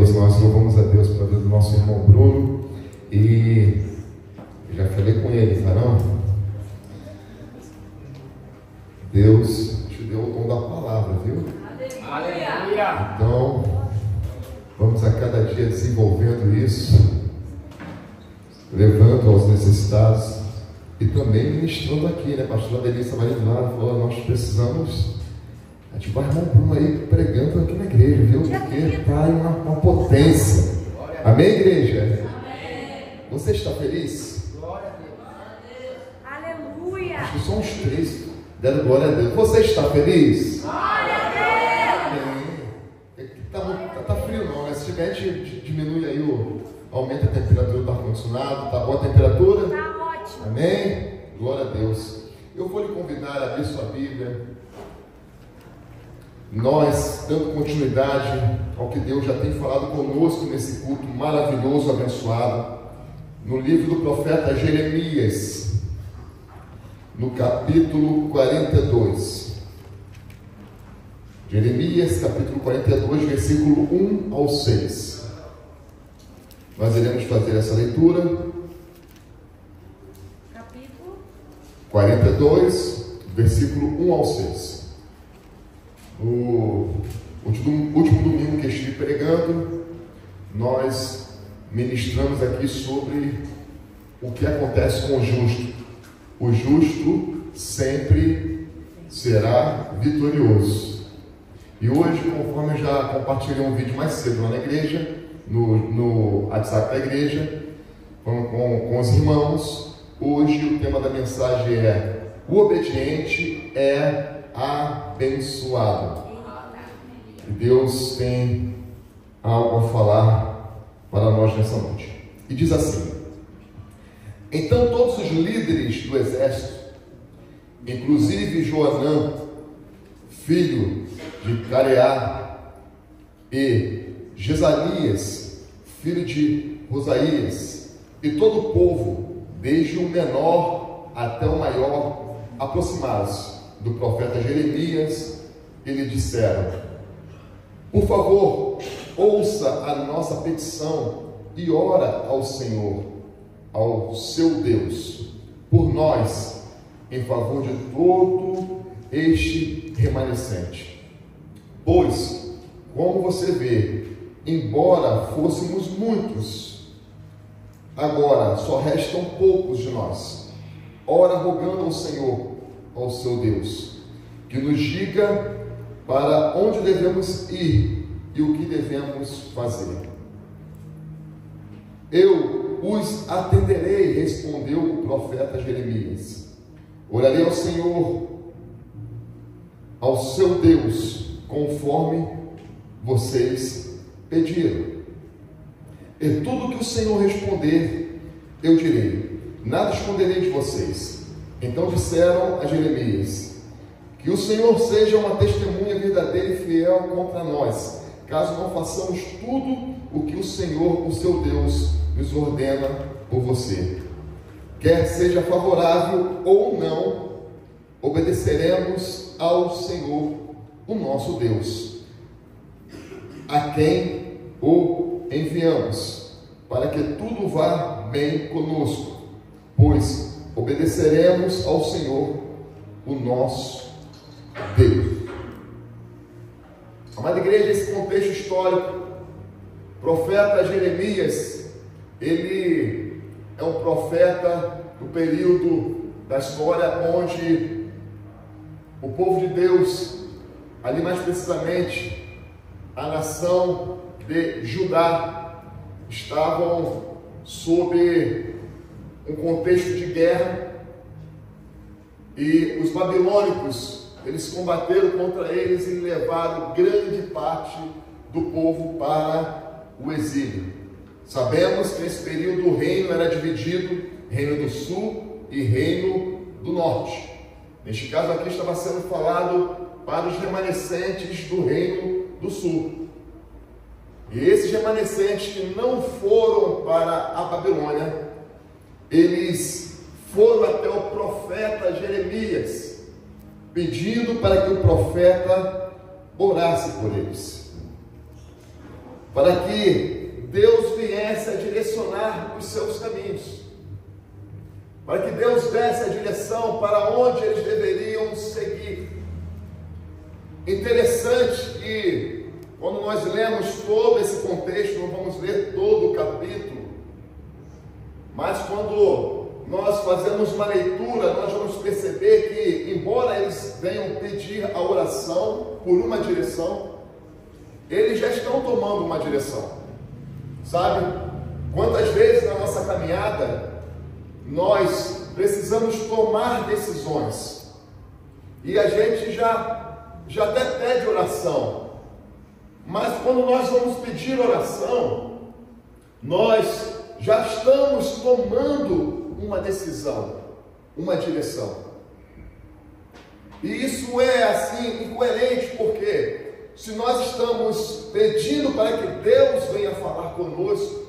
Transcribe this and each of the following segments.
Deus, nós louvamos a Deus pela vida do nosso irmão Bruno. E já falei com ele, Farão, Deus te deu o dom da palavra, viu? Aleluia! Então, vamos a cada dia desenvolvendo isso, levando aos necessitados e também ministrando aqui, né? A pastora Delícia Marinara falou: nós precisamos ativar o irmão Bruno aí pregando aqui na igreja, viu? Porque está uma potência. Amém, igreja? Amém. Você está feliz? Glória a Deus. Aleluia. Acho que só uns 3 deram glória a Deus. Você está feliz? Glória a Deus. Tá frio não, né? Se tiver, diminui aí, aumenta a temperatura do ar-condicionado. Tá boa a temperatura? Tá ótimo. Amém? Glória a Deus. Eu vou lhe convidar a abrir sua Bíblia. Nós, dando continuidade ao que Deus já tem falado conosco nesse culto maravilhoso, abençoado, no livro do profeta Jeremias, no capítulo 42. Jeremias, capítulo 42, versículo 1 ao 6. Nós iremos fazer essa leitura. Capítulo 42, versículo 1 ao 6. No último domingo que estive pregando, nós ministramos aqui sobre o que acontece com o justo. O justo sempre será vitorioso. E hoje, conforme eu já compartilhei um vídeo mais cedo lá na igreja, no WhatsApp da igreja, com os irmãos, hoje o tema da mensagem é: o obediente é abençoado. E Deus tem algo a falar para nós nessa noite. E diz assim: então todos os líderes do exército, inclusive Joanã, filho de Careá, e Gesalias, filho de Rosaías, e todo o povo, desde o menor até o maior, aproximaram-se do profeta Jeremias e lhe disseram: por favor, ouça a nossa petição e ora ao Senhor, ao seu Deus, por nós, em favor de todo este remanescente. Pois, como você vê, embora fôssemos muitos, agora só restam poucos de nós. Ora, rogando ao Senhor, ao seu Deus, que nos diga para onde devemos ir e o que devemos fazer. Eu os atenderei, respondeu o profeta Jeremias. Orarei ao Senhor, ao seu Deus, conforme vocês pediram. E tudo que o Senhor responder, eu direi. Nada esconderei de vocês. Então disseram a Jeremias: que o Senhor seja uma testemunha verdadeira e fiel contra nós, caso não façamos tudo o que o Senhor, o seu Deus, nos ordena por você. Quer seja favorável ou não, obedeceremos ao Senhor, o nosso Deus, a quem o enviamos, para que tudo vá bem conosco, pois obedeceremos ao Senhor, o nosso Deus. Amada igreja, esse contexto histórico, profeta Jeremias, ele é um profeta do período da história onde o povo de Deus, ali mais precisamente a nação de Judá, estavam sob um contexto de guerra, e os babilônicos, eles combateram contra eles e levaram grande parte do povo para o exílio. Sabemos que nesse período o reino era dividido, reino do sul e reino do norte. Neste caso aqui estava sendo falado para os remanescentes do reino do sul. E esses remanescentes que não foram para a Babilônia, eles foram até o profeta Jeremias, pedindo para que o profeta orasse por eles. para que Deus viesse a direcionar os seus caminhos, para que Deus desse a direção para onde eles deveriam seguir. Interessante que quando nós lemos todo esse contexto, não vamos ler todo o capítulo, mas quando nós fazemos uma leitura, nós vamos perceber que, embora eles venham pedir a oração por uma direção, eles já estão tomando uma direção. Sabe? Quantas vezes na nossa caminhada nós precisamos tomar decisões e a gente já até pede oração, mas quando nós vamos pedir oração, nós já estamos tomando uma decisão, uma direção. E isso é assim incoerente, porque se nós estamos pedindo para que Deus venha falar conosco,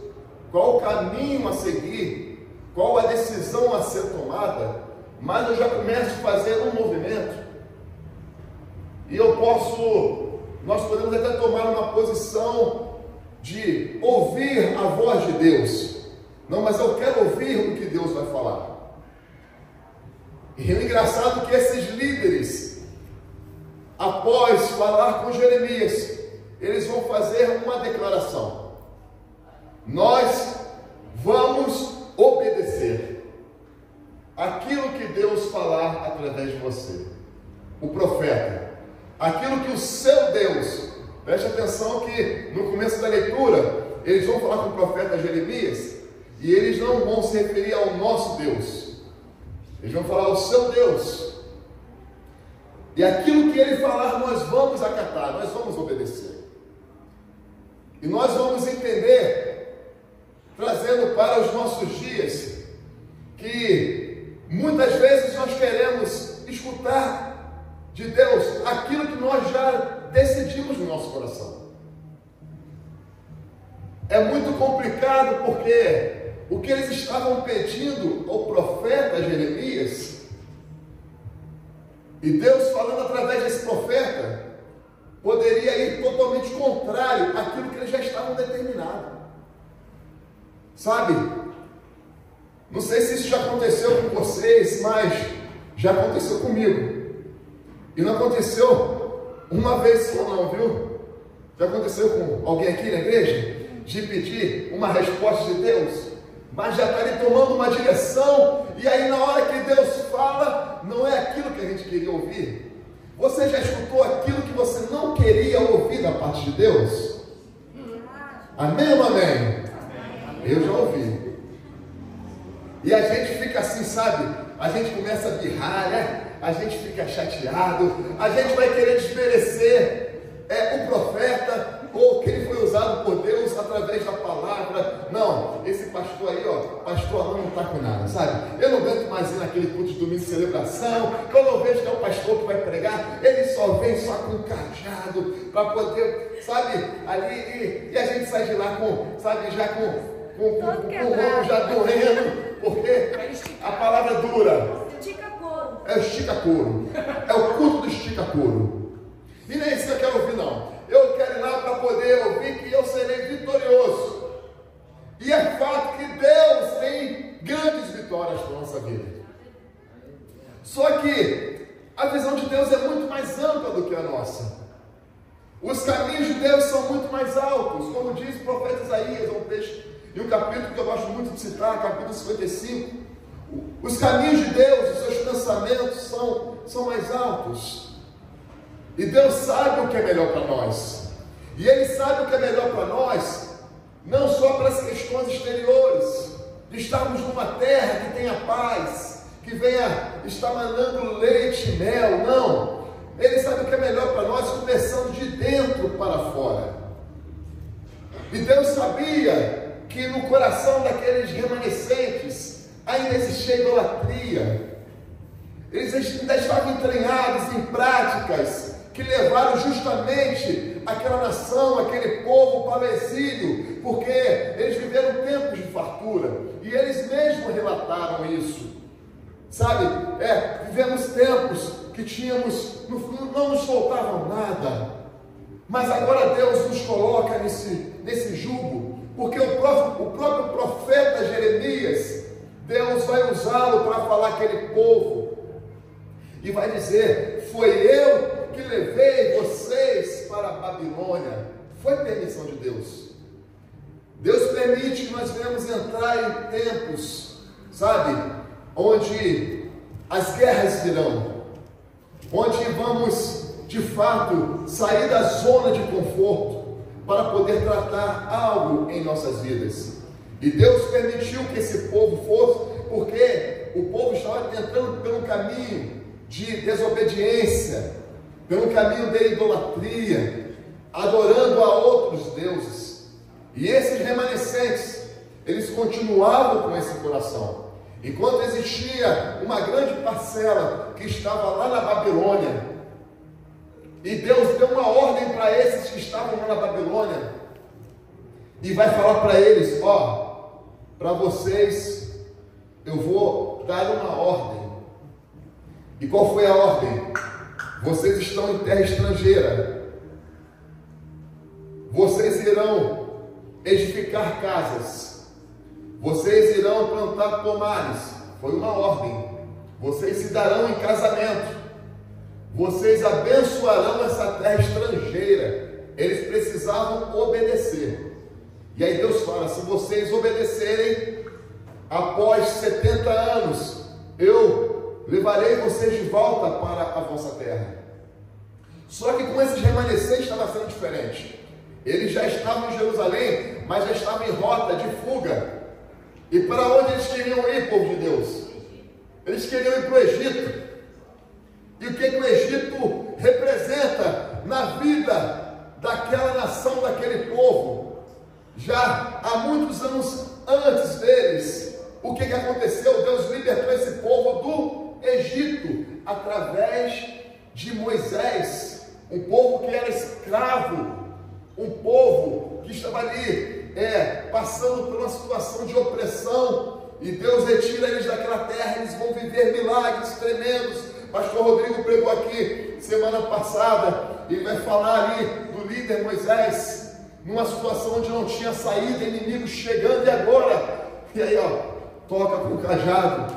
qual o caminho a seguir, qual a decisão a ser tomada, mas eu já começo a fazer um movimento, e nós podemos até tomar uma posição de ouvir a voz de Deus. Não, mas eu quero ouvir o que Deus vai falar. E é engraçado que esses líderes, após falar com Jeremias, eles vão fazer uma declaração: nós vamos obedecer aquilo que Deus falar através de você, o profeta, aquilo que o seu Deus, preste atenção que no começo da leitura, eles vão falar com o profeta Jeremias, e eles não vão se referir ao nosso Deus, eles vão falar ao seu Deus. E aquilo que ele falar, nós vamos acatar, nós vamos obedecer. E nós vamos entender, trazendo para os nossos dias, que muitas vezes nós queremos escutar de Deus aquilo que nós já decidimos no nosso coração. É muito complicado, porque o que eles estavam pedindo ao profeta Jeremias, e Deus falando através desse profeta, poderia ir totalmente contrário àquilo que eles já estavam determinados. Sabe? Não sei se isso já aconteceu com vocês, mas já aconteceu comigo. E não aconteceu uma vez só não, viu? Já aconteceu com alguém aqui na igreja de pedir uma resposta de Deus, mas já está ali tomando uma direção, e aí na hora que Deus fala, não é aquilo que a gente queria ouvir. Você já escutou aquilo que você não queria ouvir da parte de Deus? Amém ou amém? Eu já ouvi. E a gente fica assim, sabe? A gente começa a birrar, né? A gente fica chateado, a gente vai querer desmerecer o profeta, ou quem foi usado por Deus através da palavra. Não, esse pastor aí, pastor Alão não está com nada, sabe? Eu não aguento mais ir naquele culto de domingo de celebração, quando eu vejo que é o pastor que vai pregar, ele só vem só com um cajado, para poder, sabe, ali, e a gente sai de lá com, sabe, já com o ronco já doendo, porque a palavra dura. É o estica-couro, é o culto do estica-couro. E nem isso que eu quero ouvir, não. Eu quero ir lá para poder ouvir que eu serei vitorioso. E é fato que Deus tem grandes vitórias para a nossa vida. Só que a visão de Deus é muito mais ampla do que a nossa. Os caminhos de Deus são muito mais altos. Como diz o profeta Isaías, um texto e um capítulo que eu gosto muito de citar, capítulo 55. Os caminhos de Deus, os seus pensamentos são mais altos. E Deus sabe o que é melhor para nós. E Ele sabe o que é melhor para nós, não só para as questões exteriores, de estarmos numa terra que tenha paz, que venha estar mandando leite e mel, não. Ele sabe o que é melhor para nós, começando de dentro para fora. E Deus sabia que no coração daqueles remanescentes ainda existia idolatria. Eles ainda estavam entranhados em práticas que levaram justamente aquela nação, aquele povo para o exílio, porque eles viveram tempos de fartura, e eles mesmos relataram isso, sabe? Vivemos tempos que não nos faltavam nada, mas agora Deus nos coloca nesse o próprio profeta Jeremias, Deus vai usá-lo para falar aquele povo e vai dizer: foi eu que levei vocês para a Babilônia. Foi permissão de Deus. Deus permite que nós venhamos entrar em tempos, sabe, onde as guerras virão, onde vamos de fato sair da zona de conforto para poder tratar algo em nossas vidas. E Deus permitiu que esse povo fosse, porque o povo estava entrando pelo caminho de desobediência, pelo caminho de idolatria, adorando a outros deuses. E esses remanescentes, eles continuavam com esse coração. Enquanto existia uma grande parcela que estava lá na Babilônia, e Deus deu uma ordem para esses que estavam lá na Babilônia, e vai falar para eles: ó, para vocês eu vou dar uma ordem. E qual foi a ordem? Vocês estão em terra estrangeira, vocês irão edificar casas, vocês irão plantar pomares. Foi uma ordem. Vocês se darão em casamento, vocês abençoarão essa terra estrangeira. Eles precisavam obedecer. E aí Deus fala: se vocês obedecerem, após 70 anos, eu levarei vocês de volta para a vossa terra. Só que com esses remanescentes estava sendo diferente. Eles já estavam em Jerusalém, mas já estavam em rota de fuga. E para onde eles queriam ir, povo de Deus? Eles queriam ir para o Egito. E o que o Egito representa na vida daquela nação, daquele povo? Já há muitos anos antes deles, o que aconteceu? Deus libertou esse povo do Egito através de Moisés, um povo que era escravo, um povo que estava ali passando por uma situação de opressão, e Deus retira eles daquela terra. Eles vão viver milagres tremendos. Pastor Rodrigo pregou aqui semana passada, ele vai falar ali do líder Moisés, numa situação onde não tinha saída, inimigos chegando, e agora? E aí, ó, toca com o cajado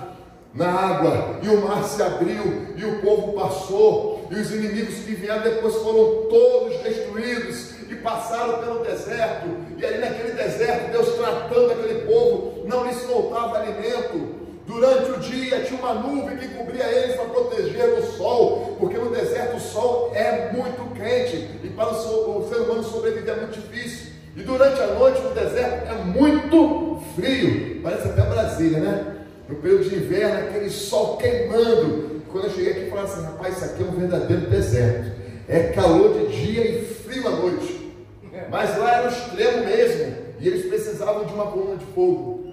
na água, e o mar se abriu, e o povo passou, e os inimigos que vieram depois foram todos destruídos, e passaram pelo deserto. E aí naquele deserto, Deus tratando aquele povo, não lhes faltava alimento. Durante o dia tinha uma nuvem que cobria eles para proteger do sol, porque no deserto o sol é muito quente, e para o ser humano sobreviver é muito difícil. E durante a noite no deserto é muito frio, parece até Brasília, né? No período de inverno, aquele sol queimando. Quando eu cheguei aqui, eu falei assim: rapaz, isso aqui é um verdadeiro deserto. É calor de dia e frio à noite. Mas lá era o extremo mesmo, e eles precisavam de uma coluna de fogo.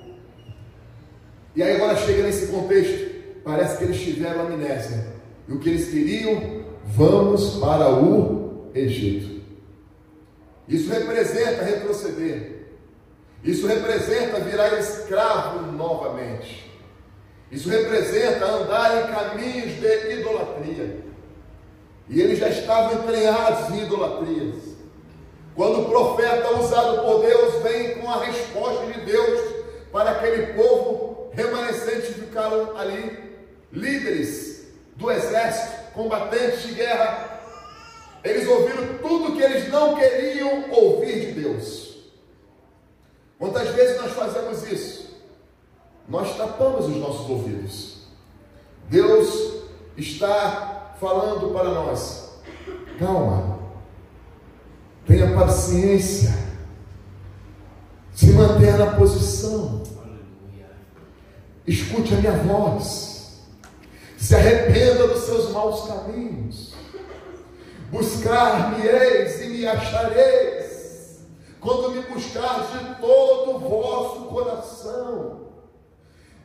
E aí agora chega nesse contexto, parece que eles tiveram amnésia. E o que eles queriam? Vamos para o Egito. Isso representa retroceder. Isso representa virar escravo novamente. Isso representa andar em caminhos de idolatria. E eles já estavam entranhados em idolatrias. Quando o profeta usado por Deus vem com a resposta de Deus para aquele povo remanescente que ficaram ali, líderes do exército, combatentes de guerra, eles ouviram tudo que eles não queriam ouvir de Deus. Quantas vezes nós fazemos isso? Nós tapamos os nossos ouvidos. Deus está falando para nós: calma, tenha paciência, se mantenha na posição, escute a minha voz, se arrependa dos seus maus caminhos. Buscar-me-eis e me achareis, quando me buscares de todo o vosso coração.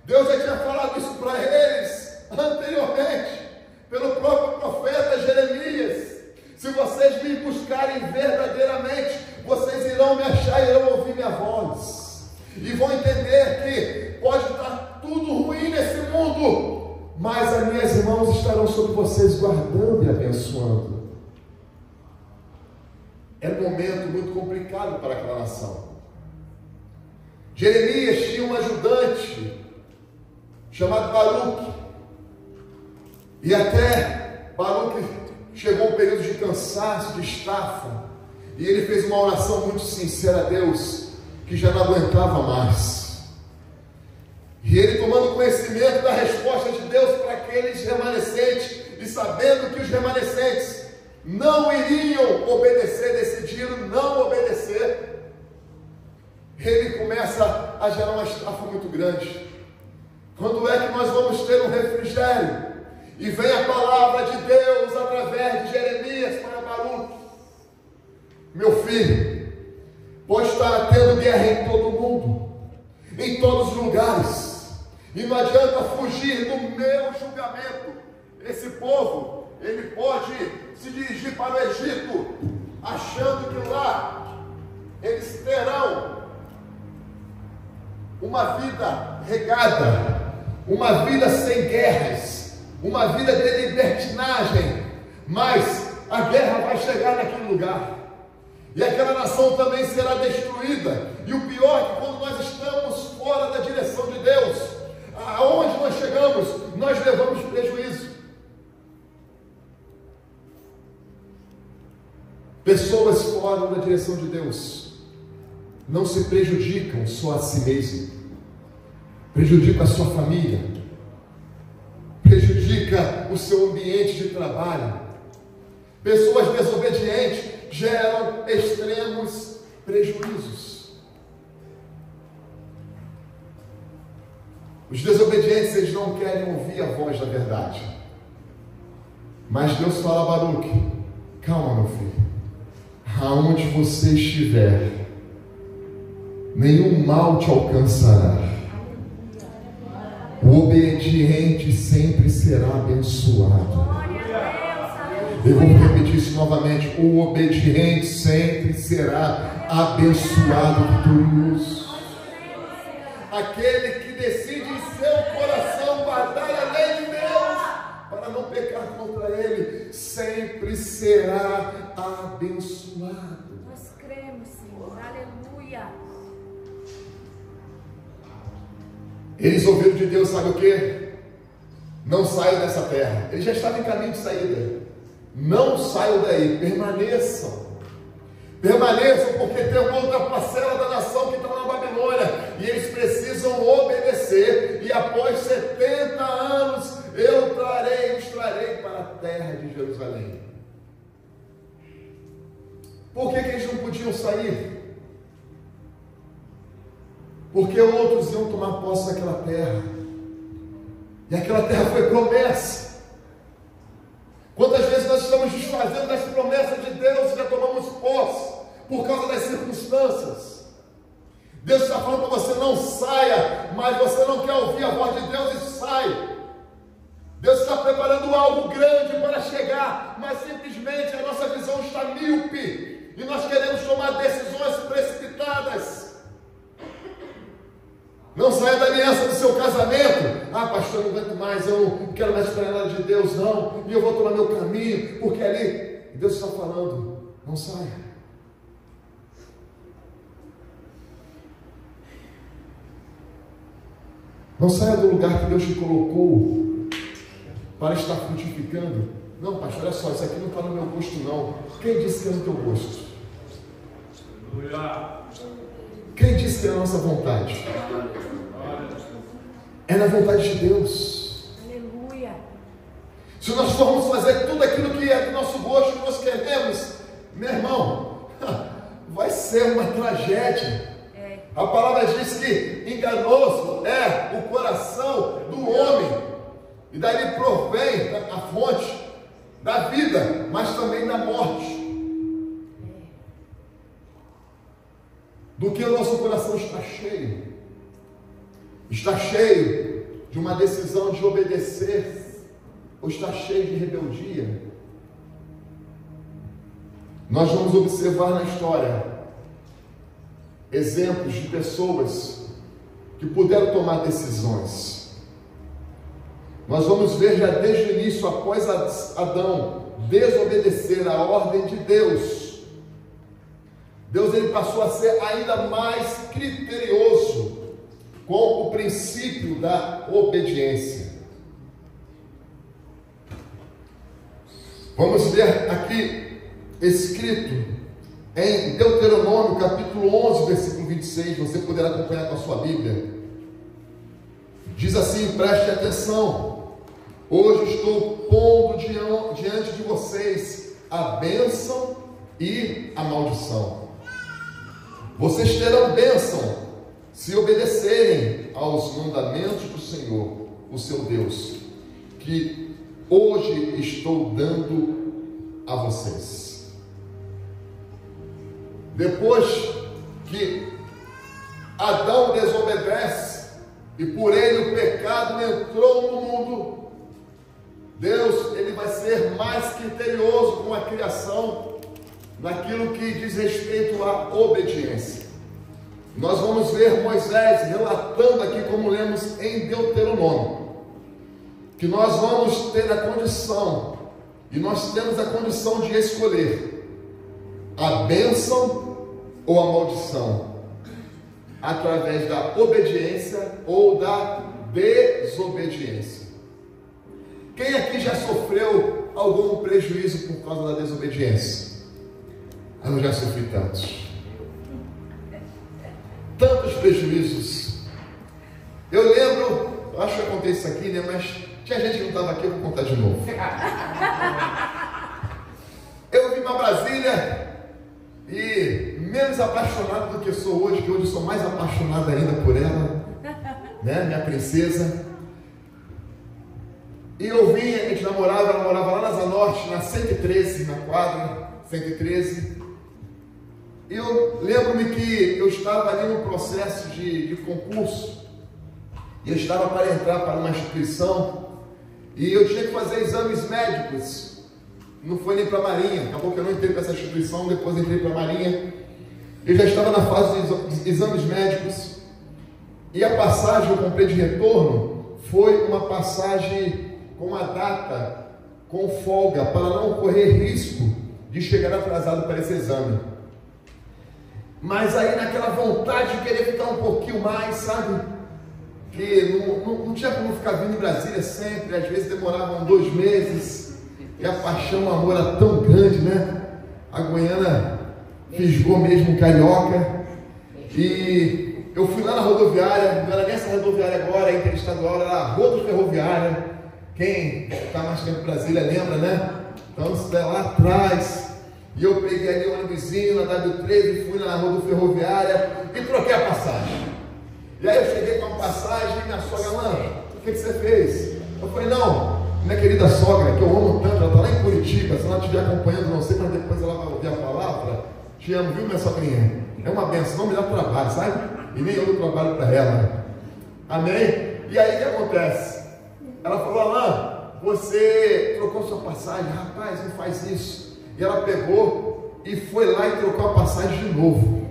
Deus já tinha falado isso para eles anteriormente, pelo próprio profeta Jeremias: se vocês me buscarem verdadeiramente, vocês irão me achar e irão ouvir minha voz, e vão entender que pode estar tudo ruim nesse mundo, mas as minhas mãos estarão sobre vocês, guardando e abençoando. Era um momento muito complicado para aquela nação. Jeremias tinha um ajudante chamado Baruque. E até Baruque chegou um período de cansaço, de estafa. E ele fez uma oração muito sincera a Deus, que já não aguentava mais. E ele, tomando conhecimento da resposta de Deus para aqueles remanescentes, e sabendo que os remanescentes não iriam obedecer, decidiram não obedecer, ele começa a gerar uma estafa muito grande. Quando é que nós vamos ter um refrigério? E vem a palavra de Deus através de Jeremias para Baruque: meu filho, pode estar tendo guerra em todo o mundo, em todos os lugares, e não adianta fugir do meu julgamento. Esse povo, ele pode se dirigir para o Egito, achando que lá eles terão uma vida regada, uma vida sem guerras, uma vida de libertinagem, mas a guerra vai chegar naquele lugar, e aquela nação também será destruída. E o pior é que quando nós estamos fora da direção de Deus, aonde nós chegamos, nós levamos prejuízo. Pessoas fora da direção de Deus não se prejudicam só a si mesmo, prejudica a sua família, prejudica o seu ambiente de trabalho. Pessoas desobedientes geram extremos prejuízos. Os desobedientes, eles não querem ouvir a voz da verdade. Mas Deus fala a Baruque: calma, meu filho, aonde você estiver, nenhum mal te alcançará. O obediente sempre será abençoado. Eu vou repetir isso novamente: o obediente sempre será abençoado, vitorioso. Aquele que decide em seu coração guardar a lei de Deus para não pecar contra ele, sempre será abençoado. Nós cremos, Senhor. Aleluia. Eles ouviram de Deus, sabe o que? Não saiam dessa terra. Eles já estavam em caminho de saída. Não saiam daí, permaneçam. Permaneçam, porque tem uma outra parcela da nação que está na Babilônia, e eles precisam obedecer. E após 70 anos, os trarei para a terra de Jerusalém. Por que eles não podiam sair? Porque outros iam tomar posse daquela terra, e aquela terra foi promessa. Quantas vezes nós estamos desfazendo das promessas de Deus e já tomamos posse por causa das circunstâncias? Deus está falando para você: não saia, mas você não quer ouvir a voz de Deus e sai. Deus está preparando algo grande para chegar, mas simplesmente a nossa visão está míope e nós queremos tomar decisões precipitadas. Não saia da aliança do seu casamento: ah, pastor, eu não aguento mais, eu não quero mais esperar nada de Deus, não, e eu vou tomar meu caminho, porque ali Deus está falando: não saia. Não saia do lugar que Deus te colocou para estar frutificando. Não, pastor, olha só, isso aqui não está no meu gosto, não. Quem disse que é no teu gosto? Quem disse que é a nossa vontade? É na vontade de Deus. Aleluia. Se nós formos fazer tudo aquilo que é do nosso gosto, que nós queremos, meu irmão, vai ser uma tragédia. A palavra diz que enganoso é o coração do homem, e dali provém a fonte da vida, mas também da morte. Do que o nosso coração está cheio? Está cheio de uma decisão de obedecer, ou está cheio de rebeldia? Nós vamos observar na história exemplos de pessoas que puderam tomar decisões. Nós vamos ver já desde o início, após Adão desobedecer a ordem de Deus, Deus ele passou a ser ainda mais criterioso com o princípio da obediência. Vamos ler aqui escrito em Deuteronômio capítulo 11, versículo 26, você poderá acompanhar com a sua Bíblia. Diz assim, preste atenção: hoje estou pondo diante de vocês a bênção e a maldição. Vocês terão bênção se obedecerem aos mandamentos do Senhor, o seu Deus, que hoje estou dando a vocês. Depois que Adão desobedece e por ele o pecado entrou no mundo, Deus ele vai ser mais criterioso com a criação naquilo que diz respeito à obediência. Nós vamos ver Moisés relatando aqui, como lemos em Deuteronômio, que nós vamos ter a condição, e nós temos a condição de escolher a bênção ou a maldição, através da obediência ou da desobediência. Quem aqui já sofreu algum prejuízo por causa da desobediência? Eu já sofri tantos prejuízos. Eu lembro, acho que eu contei isso aqui, né? Mas tinha gente que não estava aqui, eu vou contar de novo. Eu vim para Brasília e menos apaixonado do que sou hoje, que hoje eu sou mais apaixonado ainda por ela, né? Minha princesa. E eu vim, a gente namorava, ela morava lá na Zanorte, na 113, na quadra 113. E eu lembro-me que eu estava ali no processo de concurso, e eu estava para entrar para uma instituição, e eu tinha que fazer exames médicos. Não foi nem para a Marinha, acabou que eu não entrei para essa instituição, depois entrei para a Marinha. Eu já estava na fase de exames médicos, e a passagem que eu comprei de retorno foi uma passagem com a data com folga, para não correr risco de chegar atrasado para esse exame. Mas aí naquela vontade de querer ficar um pouquinho mais, sabe? Que não tinha como ficar vindo em Brasília sempre, às vezes demoravam 2 meses, e a paixão, o amor era tão grande, né? A Goiânia fisgou mesmo carioca, e eu fui lá na rodoviária, não era nessa rodoviária agora, a interestadual, era a Rodo Ferroviária. Quem está mais tempo em Brasília lembra, né? Então isso é lá atrás. E eu peguei ali o ônibusinho na W13, fui na Rodo Ferroviária e troquei a passagem. E aí eu cheguei com a passagem e minha sogra, mano, o que você fez? Eu falei, não, minha querida sogra, que eu amo tanto, ela está lá em Curitiba, se ela estiver acompanhando, não sei, mas depois ela vai ouvir a palavra. Te amo, viu, minha sogrinha? É uma benção, não me dá trabalho, sabe? E nem eu dou trabalho para ela. Amém? E aí o que acontece? Ela falou, Alain, você trocou sua passagem, rapaz, não faz isso. E ela pegou e foi lá e trocou a passagem de novo.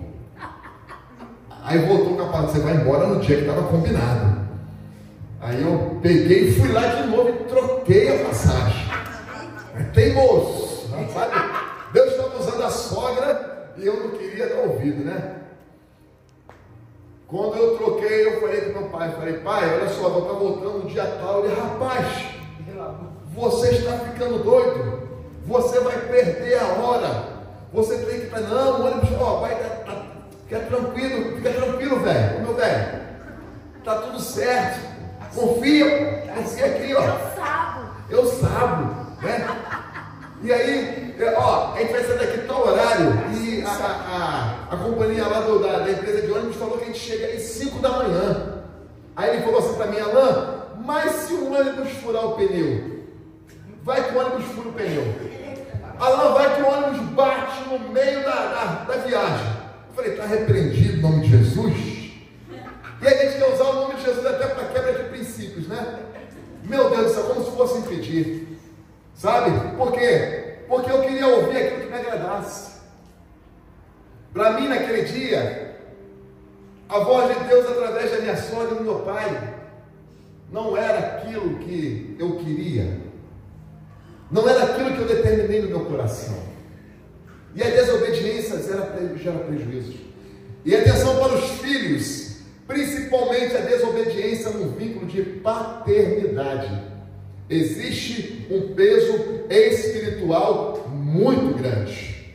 Aí voltou com a passagem, você vai embora no dia que estava combinado. Aí eu peguei e fui lá de novo e troquei a passagem. É teimoso, sabe? Deus estava usando a sogra e eu não queria dar ouvido, né? Quando eu troquei, eu falei com meu pai, pai, olha só, eu estou voltando no dia tal. Ele, rapaz, você está ficando doido, você vai perder a hora, você tem que ir, não, ônibus, ó, vai, fica tranquilo, velho, meu velho, tá tudo certo, confia aqui, ó, eu sabo, né? E aí, ó, a gente vai sair daqui tal horário, e a companhia lá da empresa de ônibus falou que a gente chega aí 5 da manhã. Aí ele falou assim para mim, Alain, mas se o ônibus furar o pneu? Vai que o ônibus fura o pneu. Alain, vai que o ônibus bate no meio da viagem. Eu falei, está repreendido em nome de Jesus? E a gente quer usar o nome de Jesus até para quebra de princípios, né? Meu Deus do céu, como se fosse impedir. Sabe? Por quê? Porque eu queria ouvir aquilo que me agradasse. Para mim, naquele dia, a voz de Deus através da minha sogra e do meu pai não era aquilo que eu queria, não era aquilo que eu determinei no meu coração. E a desobediência gera prejuízos. E atenção para os filhos, principalmente a desobediência no vínculo de paternidade. Existe um peso espiritual muito grande.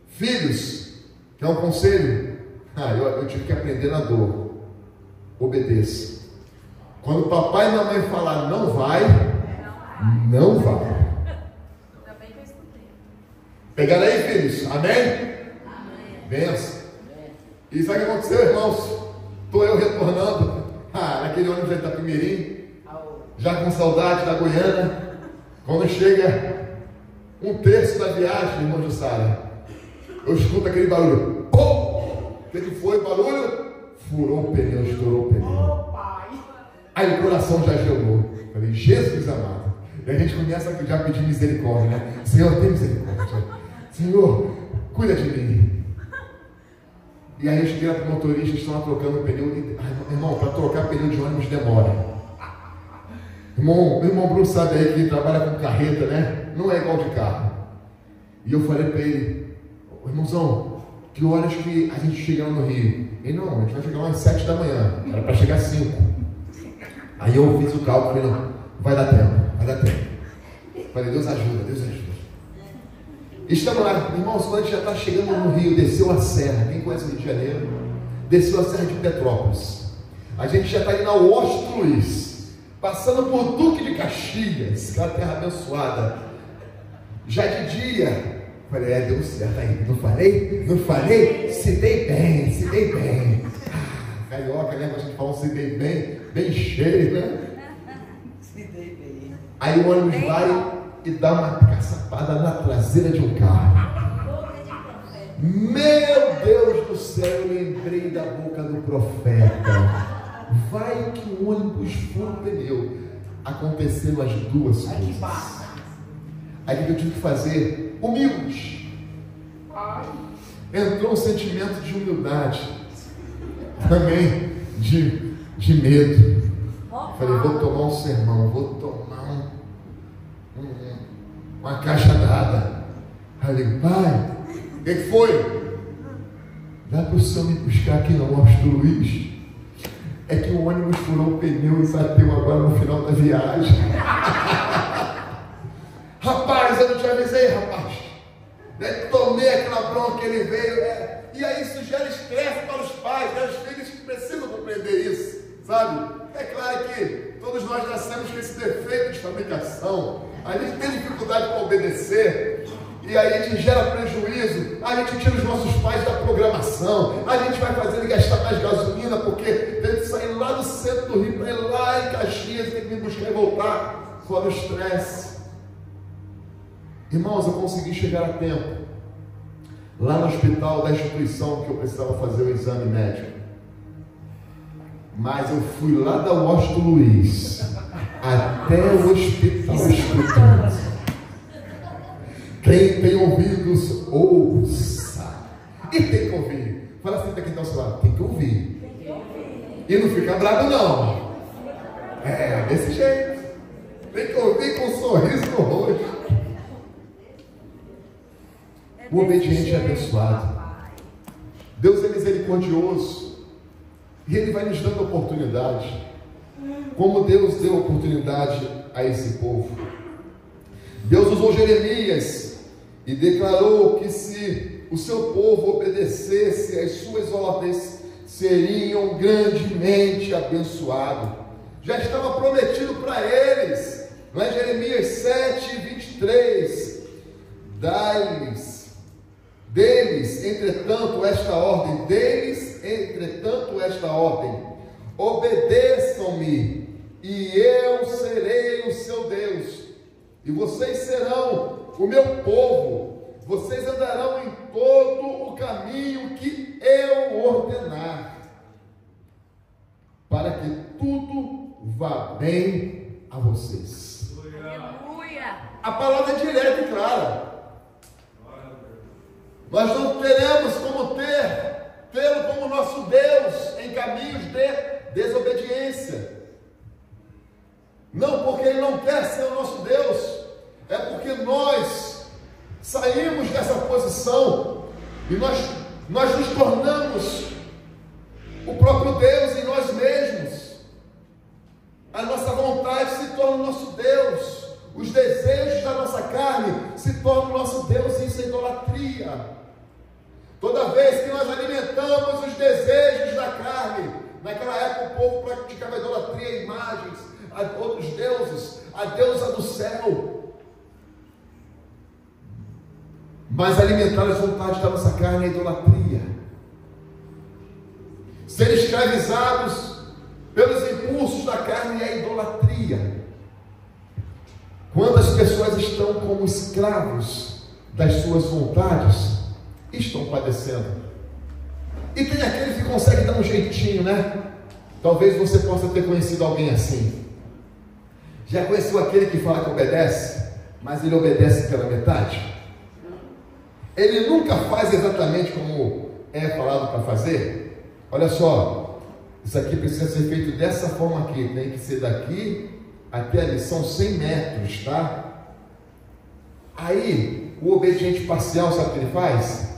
Filhos, quer um conselho? Eu tive que aprender na dor. Obedeça. Quando papai e mamãe falar não vai, não vai. Ainda bem que eu escutei. Pegaram aí, filhos? Amém? Amém. Benção. E sabe o que aconteceu, irmãos? Estou eu retornando naquele ônibus de Itapemirim, já com saudade da Goiânia. Quando chega um terço da viagem, irmão Jussara, eu escuto aquele barulho. Pum! O que foi o barulho? Furou o pneu, estourou o pneu. Aí o coração já gelou. Falei, Jesus amado. E a gente começa a já pedir misericórdia, né? Senhor, tem misericórdia. Senhor, cuida de mim. E aí eu cheguei para o motorista, estão lá trocando o pneu. Irmão, para trocar pneu de ônibus demora. O irmão Bruno sabe aí que trabalha com carreta, né? Não é igual de carro. E eu falei para ele, irmãozão, que horas que a gente chega lá no Rio? Ele, não, a gente vai chegar lá às 7 da manhã. Era para chegar às 5. Aí eu fiz o cálculo, falei, não, vai dar tempo. Falei, Deus ajuda. Estamos lá, irmãos, quando a gente já está chegando no Rio, desceu a serra, quem conhece o Rio de Janeiro? Desceu a serra de Petrópolis. A gente já está indo ao Washington Luiz, passando por Duque de Caxias, aquela terra abençoada. Já de dia, falei, deu certo aí, não falei? Se dei bem. Carioca, né? A gente fala se dei bem cheio, né? Se dei bem. Aí o ônibus vai e dá uma caçapada na traseira de um carro. Meu Deus do céu, eu lembrei da boca do profeta. Vai que o ônibus fura o pneu. Aconteceram as duas coisas. Aí o que eu tive que fazer? Humilde. Entrou um sentimento de humildade. Também de medo. Falei, vou tomar um sermão, vou tomar uma caixa d'água. Aí eu digo, pai, o que foi? Dá para o senhor me buscar aqui no Washington Luiz? É que o ônibus furou o pneu e bateu agora no final da viagem. Rapaz, eu não te avisei, rapaz. Tomei aquela bronca que ele veio. E aí isso gera estresse para os pais, né? Os filhos precisam compreender isso, sabe? É claro que todos nós nascemos com esse defeito de fabricação. A gente tem dificuldade para obedecer. E aí a gente gera prejuízo. A gente tira os nossos pais da programação. A gente vai fazer ele gastar mais gasolina porque tem que sair lá do centro do Rio para ir lá em Caxias, tem que me buscar e voltar. Fora o estresse. Irmãos, eu consegui chegar a tempo lá no hospital da instituição que eu precisava fazer o exame médico. Mas eu fui lá da Washington Luiz até o hospital escutando. Quem tem ouvidos, ouça. E tem que ouvir. Fala assim para quem está ao seu lado, tem que ouvir. E não fica bravo não. Desse jeito. Tem que ouvir com um sorriso no rosto. O obediente é abençoado. Deus é misericordioso. E Ele vai nos dando oportunidade. Como Deus deu oportunidade a esse povo. Deus usou Jeremias e declarou que se o seu povo obedecesse às suas ordens, seriam grandemente abençoados. Já estava prometido para eles. Não é Jeremias 7:23. Deles, entretanto, esta ordem, obedeçam-me, e eu serei o seu Deus, e vocês serão o meu povo, vocês andarão em todo o caminho que eu ordenar, para que tudo vá bem a vocês. Aleluia. A palavra é direta e clara. Nós não teremos como tê-lo como nosso Deus em caminhos de desobediência. Não porque Ele não quer ser o nosso Deus, é porque nós saímos dessa posição imagens, a outros deuses, a deusa do céu. Mas alimentar as vontades da nossa carne é idolatria. Ser escravizados pelos impulsos da carne é idolatria. Quantas pessoas estão como escravos das suas vontades, estão padecendo. E tem aquele que consegue dar um jeitinho, né? Talvez você possa ter conhecido alguém assim. Já conheceu aquele que fala que obedece, mas ele obedece pela metade? Ele nunca faz exatamente como é falado para fazer. Olha só, isso aqui precisa ser feito dessa forma aqui, tem que ser daqui até ali, são 100 metros, tá? Aí, o obediente parcial, sabe o que ele faz?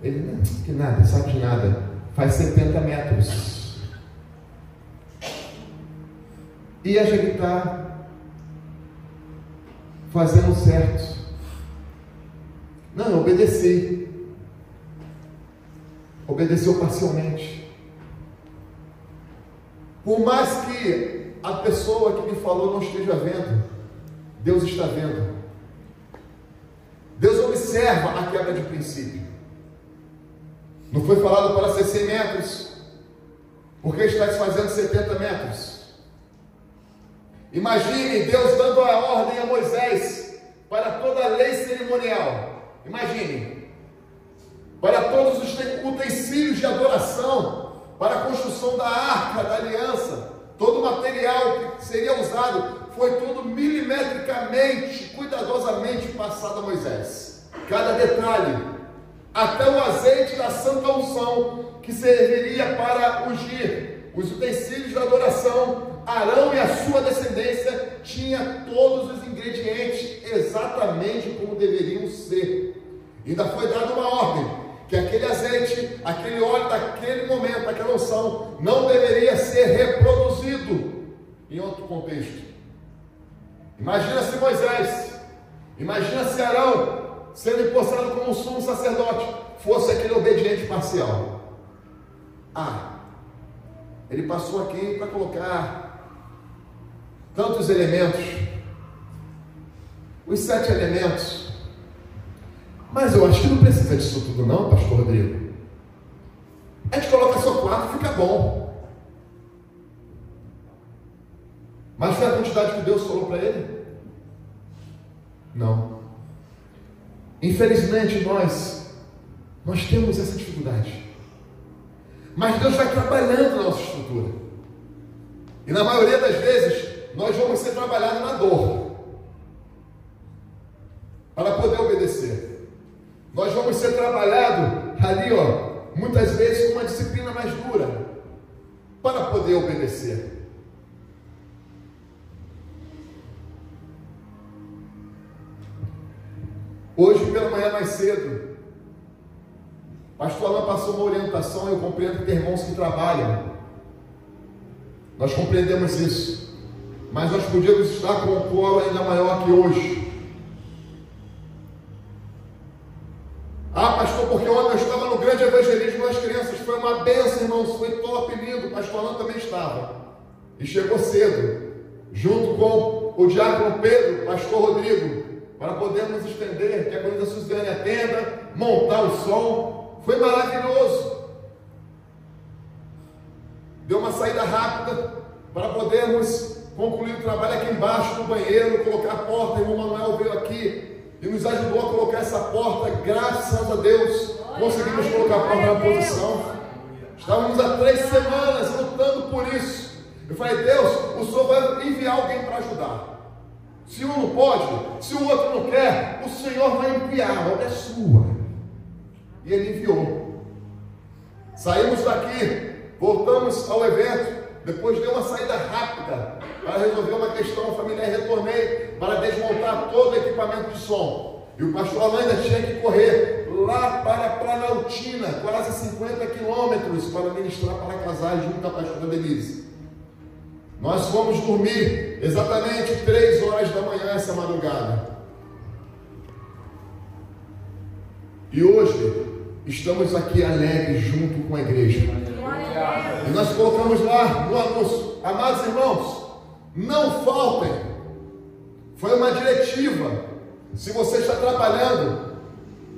Ele não que nada, sabe de nada, faz 70 metros. E acha que está fazendo certo. Não, eu obedeci. Obedeceu parcialmente. Por mais que a pessoa que me falou não esteja vendo, Deus está vendo. Deus observa a quebra de princípio. Não foi falado para ser 100 metros, porque está fazendo 70 metros. Imagine Deus dando a ordem a Moisés para toda a lei cerimonial. Imagine, para todos os utensílios de adoração, para a construção da arca da aliança, todo o material que seria usado foi tudo milimetricamente, cuidadosamente passado a Moisés. Cada detalhe, até o azeite da santa unção, que serviria para ungir os utensílios da adoração. Arão e a sua descendência tinha todos os ingredientes exatamente como deveriam ser. Ainda foi dada uma ordem, que aquele azeite, aquele óleo daquele momento, aquela unção, não deveria ser reproduzido em outro contexto. Imagina-se Moisés, imagina-se Arão sendo empossado como um sumo sacerdote, fosse aquele obediente parcial. Ele passou aqui para colocar tantos elementos, os 7 elementos, mas eu acho que não precisa disso tudo não, pastor Rodrigo. A gente coloca só 4 e fica bom. Mas foi a quantidade que Deus falou para ele? Não. Infelizmente nós temos essa dificuldade. Mas Deus vai trabalhando na nossa estrutura. E na maioria das vezes nós vamos ser trabalhados na dor para poder obedecer. Nós vamos ser trabalhados ali, muitas vezes com uma disciplina mais dura para poder obedecer. Hoje pela manhã mais cedo, pastor Alain passou uma orientação. Eu compreendo que tem irmãos que trabalham, nós compreendemos isso, mas nós podíamos estar com um coro ainda maior que hoje. Pastor, porque ontem eu estava no grande evangelismo das crianças, foi uma bênção, irmãos, foi top, lindo. O pastor Alain também estava, e chegou cedo, junto com o diácono Pedro, pastor Rodrigo, para podermos estender, que a coisa Suzane atenda, montar o som. Foi maravilhoso. Deu uma saída rápida para podermos concluir o trabalho aqui embaixo no banheiro, colocar a porta. O irmão Manuel veio aqui e nos ajudou a colocar essa porta. Graças a Deus conseguimos colocar a porta na posição. Estávamos há 3 semanas lutando por isso. Eu falei: Deus, o Senhor vai enviar alguém para ajudar. Se um não pode, se o outro não quer, o Senhor vai enviar, a obra é sua. E Ele enviou. Saímos daqui, voltamos ao evento, depois deu uma saída rápida para resolver uma questão familiar. Retornei para desmontar todo o equipamento de som. E o pastor Alain ainda tinha que correr lá para Planaltina, quase 50 quilômetros, para ministrar para casais junto à pastora Denise. Nós fomos dormir exatamente 3 horas da manhã essa madrugada. E hoje estamos aqui alegres junto com a igreja. E nós colocamos lá no anúncio: amados irmãos, não faltem. Foi uma diretiva. Se você está trabalhando,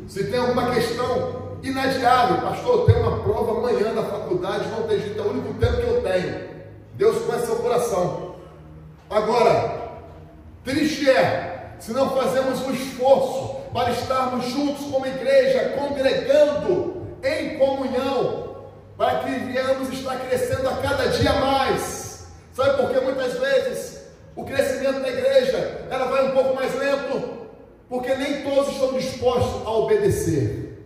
se tem alguma questão inadiável, pastor, eu tenho uma prova amanhã na faculdade, não tem jeito, é o único tempo que eu tenho. Deus conhece seu coração. Agora, triste é se não fazemos um esforço para estarmos juntos como igreja, congregando em comunhão, para que venhamos estar crescendo a cada dia mais. Sabe por que muitas vezes o crescimento da igreja ela vai um pouco mais lento? Porque nem todos estão dispostos a obedecer.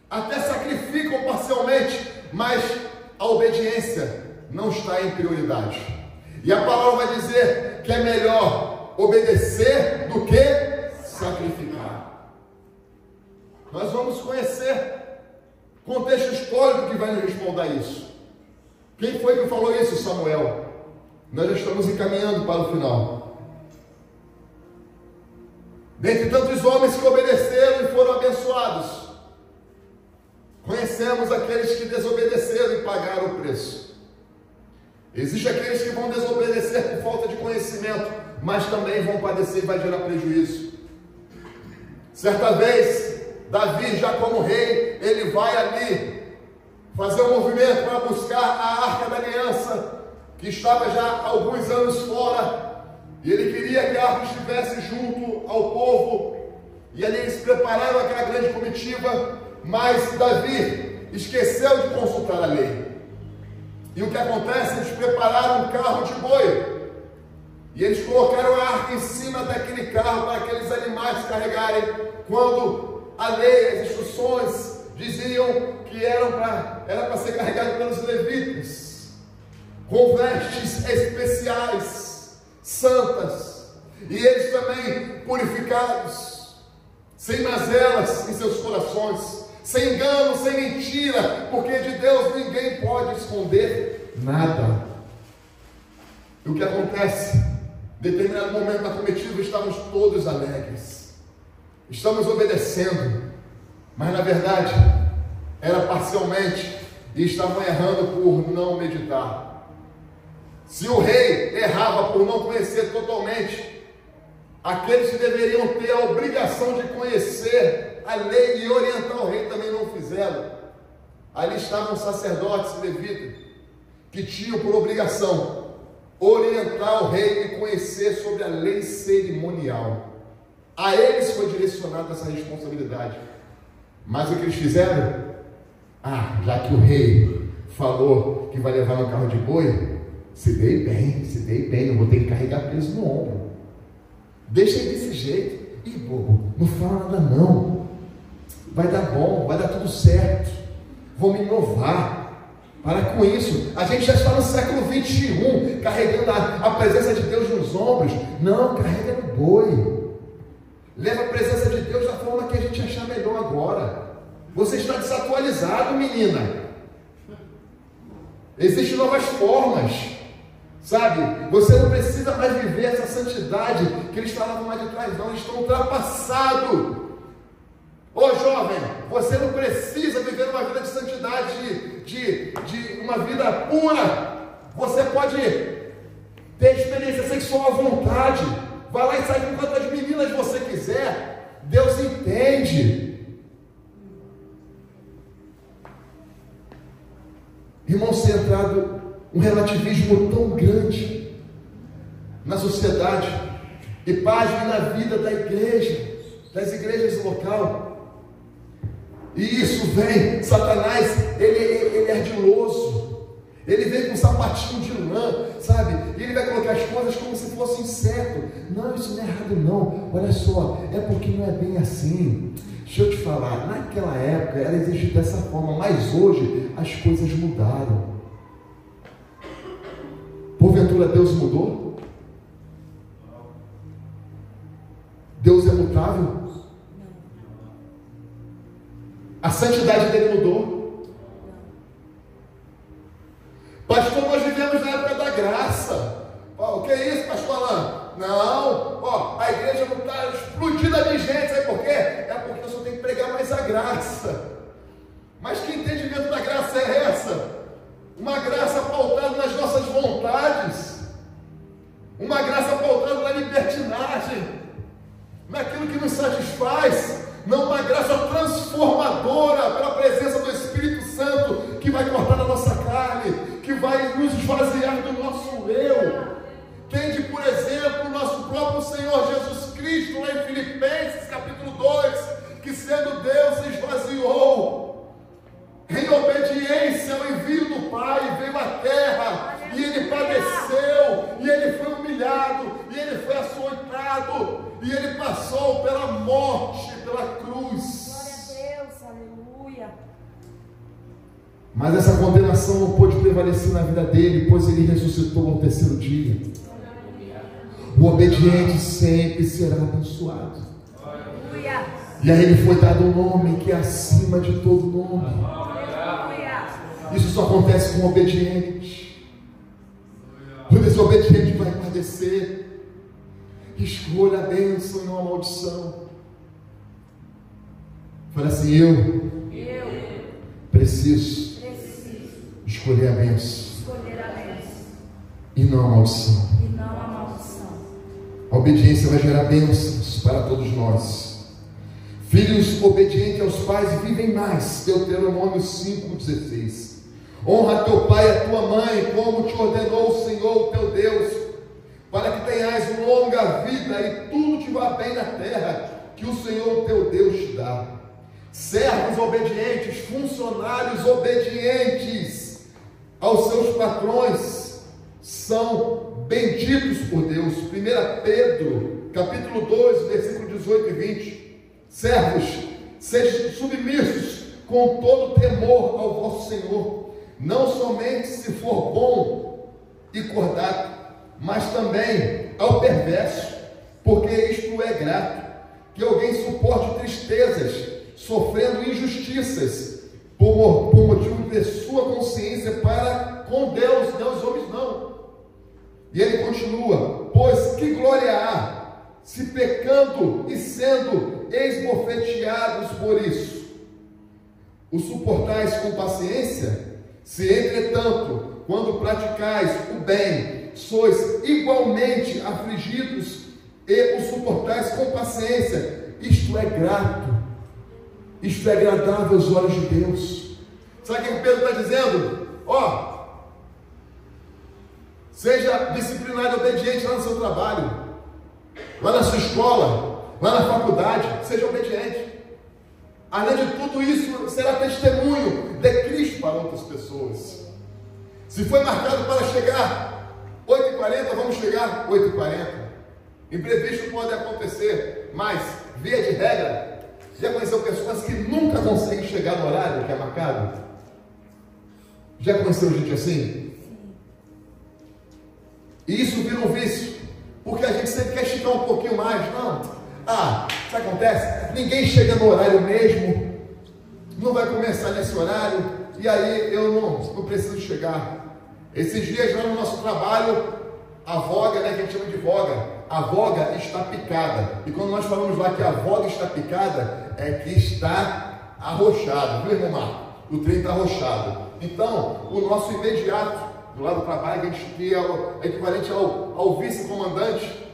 Até sacrificam parcialmente, mas a obediência não está em prioridade. E a palavra vai dizer que é melhor obedecer do que sacrificar. Nós vamos conhecer o contexto histórico que vai nos respaldar isso. Quem foi que falou isso? Samuel. Nós já estamos encaminhando para o final. Dentre tantos homens que obedeceram e foram abençoados, conhecemos aqueles que desobedeceram e pagaram o preço. Existem aqueles que vão desobedecer por falta de conhecimento, mas também vão padecer e vai gerar prejuízo. Certa vez, Davi, já como rei, ele vai ali fazer um movimento para buscar a Arca da Aliança, que estava já há alguns anos fora, e ele queria que a arca estivesse junto ao povo, e ali eles prepararam aquela grande comitiva, mas Davi esqueceu de consultar a lei. E o que acontece? Eles prepararam um carro de boi, e eles colocaram a arca em cima daquele carro para aqueles animais carregarem, quando a lei, as instruções diziam que era para ser carregado pelos levitas, com vestes especiais, santas, e eles também purificados, sem mazelas em seus corações, sem engano, sem mentira, porque de Deus ninguém pode esconder nada. E o que acontece? Em determinado momento da comitiva, estamos todos alegres, estamos obedecendo, mas na verdade era parcialmente, e estavam errando por não meditar. Se o rei errava por não conhecer totalmente, aqueles que deveriam ter a obrigação de conhecer a lei e orientar o rei também não fizeram. Ali estavam sacerdotes e levitas que tinham por obrigação orientar o rei e conhecer sobre a lei cerimonial. A eles foi direcionada essa responsabilidade. Mas o que eles fizeram? Já que o rei falou que vai levar no carro de boi, se dei bem, não vou ter que carregar peso no ombro. Deixa ele desse jeito. Ih, bobo, não fala nada não. Vai dar bom, vai dar tudo certo. Vou me inovar. Para com isso. A gente já está no século 21, carregando a presença de Deus nos ombros. Não, carrega no boi. Leva a presença de Deus da forma que a gente achar melhor agora. Você está desatualizado, menina. Existem novas formas. Sabe, você não precisa mais viver essa santidade que eles falavam lá de trás, não, eles estão ultrapassados. Ô jovem, você não precisa viver uma vida de santidade, de uma vida pura. Você pode ter experiência sexual à vontade, vai lá e sai com quantas meninas você quiser, Deus entende. Irmão, centrado um relativismo tão grande na sociedade e página na vida da igreja, das igrejas local. E isso vem, Satanás, ele é ardiloso, ele vem com sapatinho de lã, sabe? E ele vai colocar as coisas como se fosse incerto. Não, isso não é errado não, olha só, é porque não é bem assim. Deixa eu te falar, naquela época ela existia dessa forma, mas hoje as coisas mudaram. Porventura Deus mudou? Deus é mutável? A santidade dele mudou? Pastor, nós vivemos na época da graça. O que é isso, pastor Alain? Não, a igreja não está explodida de gente, sabe por quê? É porque eu sou graça. Mas que entendimento da graça é essa? Uma graça pautada nas nossas vontades, uma graça pautada na libertinagem, naquilo que nos satisfaz, não uma graça transformadora pela presença do Espírito Santo, que vai cortar a nossa carne, que vai nos esvaziar do nosso eu. Tende, por exemplo, o nosso próprio Senhor Jesus Cristo, lá em Filipenses capítulo 2, que sendo Deus se esvaziou, em obediência ao envio do Pai, veio à terra, e Ele padeceu, e Ele foi humilhado, e Ele foi açoitado, e Ele passou pela morte, pela cruz. Glória a Deus, aleluia. Mas essa condenação não pôde prevalecer na vida dele, pois Ele ressuscitou ao terceiro dia. O obediente sempre será abençoado. Aleluia. E a Ele foi dado um nome que é acima de todo nome. Isso só acontece com o obediente. O desobediente vai padecer. Escolha a bênção e não a maldição. Fala assim: eu preciso escolher a bênção e não a maldição. A obediência vai gerar bênçãos para todos nós. Filhos obedientes aos pais vivem mais. Deuteronômio 5,16. Honra teu pai e a tua mãe, como te ordenou o Senhor teu Deus, para que tenhas longa vida e tudo te vá bem na terra que o Senhor teu Deus te dá. Servos obedientes, funcionários obedientes aos seus patrões são benditos por Deus. 1 Pedro capítulo 2, versículo 18 e 20. Servos, sejam submissos com todo temor ao vosso Senhor, não somente se for bom e cordato, mas também ao perverso, porque isto é grato, que alguém suporte tristezas, sofrendo injustiças, por motivo de sua consciência para com Deus, não os homens não. E ele continua: pois que glória há, se pecando e sendo esbofeteados por isso, o suportais com paciência? Se entretanto, quando praticais o bem, sois igualmente afligidos e o suportais com paciência, isto é grato, isto é agradável aos olhos de Deus. Sabe o que Pedro está dizendo? Seja disciplinado e obediente lá no seu trabalho, lá na sua escola, lá na faculdade, seja obediente. Além de tudo isso, será testemunho de Cristo para outras pessoas. Se foi marcado para chegar 8h40, vamos chegar 8h40. Imprevisto pode acontecer, mas, via de regra, já conheceu pessoas que nunca conseguem chegar no horário que é marcado? Já conheceu gente assim? E isso vira um vício, porque a gente sempre quer esticar um pouquinho mais. Não, isso acontece, ninguém chega no horário mesmo, não vai começar nesse horário, e aí eu não preciso chegar. Esses dias lá no nosso trabalho, a voga, que a gente chama de voga, a voga está picada. E quando nós falamos lá que a voga está picada, é que está arrochado, viu, irmão Marco? O trem está arrochado. Então, o nosso imediato, do lado do trabalho, que é o equivalente ao vice-comandante,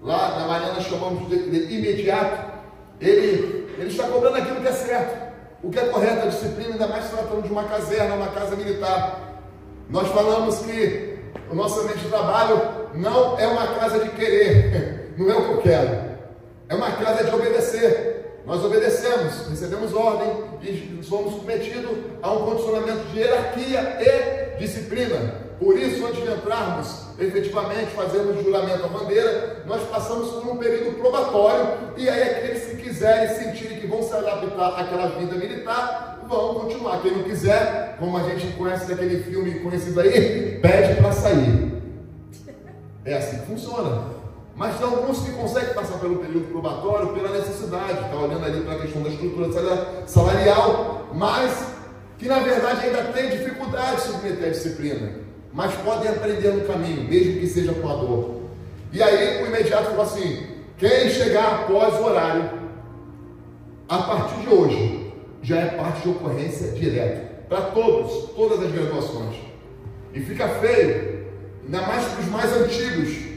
lá na Marinha nós chamamos de imediato, ele está cobrando aquilo que é certo, o que é correto, a disciplina, ainda mais se tratando de uma caserna, uma casa militar. Nós falamos que o nosso ambiente de trabalho não é uma casa de querer, não é o que eu quero, é uma casa de obedecer. Nós obedecemos, recebemos ordem e somos submetidos a um condicionamento de hierarquia e disciplina. Por isso, antes de entrarmos, efetivamente, fazermos o juramento à bandeira, nós passamos por um período probatório, e aí aqueles que quiserem, sentirem que vão se adaptar àquela vida militar, vão continuar. Quem não quiser, como a gente conhece daquele filme conhecido aí, pede para sair. É assim que funciona. Mas tem alguns que conseguem passar pelo período probatório pela necessidade, está olhando ali para a questão da estrutura salarial, mas que na verdade ainda tem dificuldade de submeter a disciplina, mas podem aprender no caminho, mesmo que seja com a dor. E aí o imediato falou assim: quem chegar após o horário, a partir de hoje, já é parte de ocorrência direta, para todas as graduações. E fica feio, ainda mais para os mais antigos,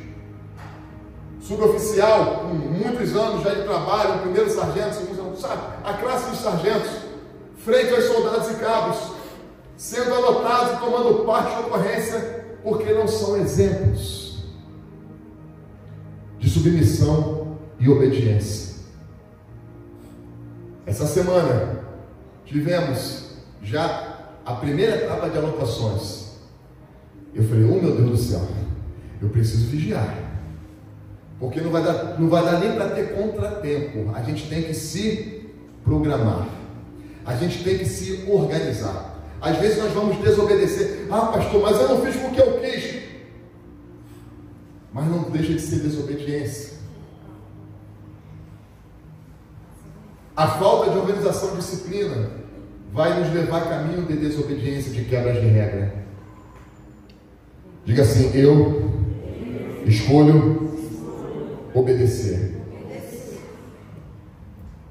suboficial, com muitos anos já de trabalho, primeiro sargento, segundo, sabe? A classe dos sargentos, frente aos soldados e cabos, sendo anotados e tomando parte de ocorrência, porque não são exemplos de submissão e obediência. Essa semana tivemos já a primeira etapa de anotações. Eu falei, oh meu Deus do céu, eu preciso vigiar, porque não vai dar nem para ter contratempo. A gente tem que se programar, a gente tem que se organizar. Às vezes nós vamos desobedecer. Ah, pastor, mas eu não fiz porque eu quis. Mas não deixa de ser desobediência. A falta de organização e disciplina vai nos levar a caminho de desobediência, de quebras de regra. Diga assim, eu escolho obedecer.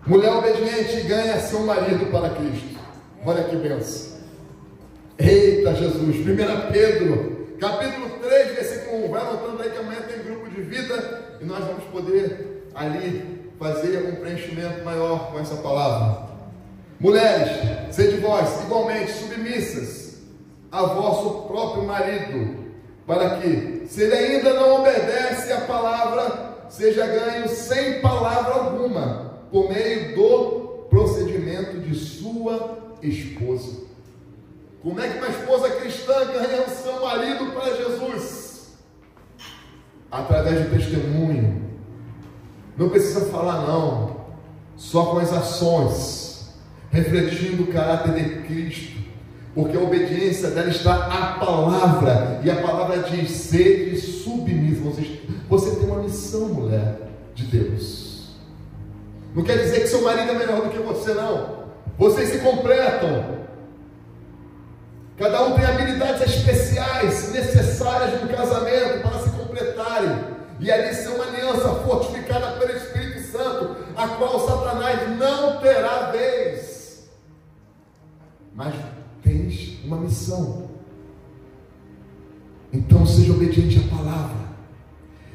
Mulher obediente ganha seu marido para Cristo. Olha que bênção. Eita Jesus, 1 Pedro, capítulo 3, versículo 1. Vai anotando aí que amanhã tem grupo de vida e nós vamos poder ali fazer um preenchimento maior com essa palavra. Mulheres, sede vós igualmente submissas a vosso próprio marido, para que, se ele ainda não obedece à palavra, seja ganho sem palavra alguma, por meio do procedimento de sua esposa. Como é que uma esposa cristã ganha o seu marido para Jesus? Através de testemunho. Não precisa falar não, só com as ações, refletindo o caráter de Cristo, porque a obediência dela está à palavra, e a palavra diz, sede submissa. Você tem uma missão, mulher de Deus. Não quer dizer que seu marido é melhor do que você, não. Vocês se completam. Cada um tem habilidades especiais, necessárias no casamento para se completarem, e ali ser uma aliança fortificada pelo Espírito Santo, a qual Satanás não terá vez. Mas tens uma missão. Então seja obediente à palavra,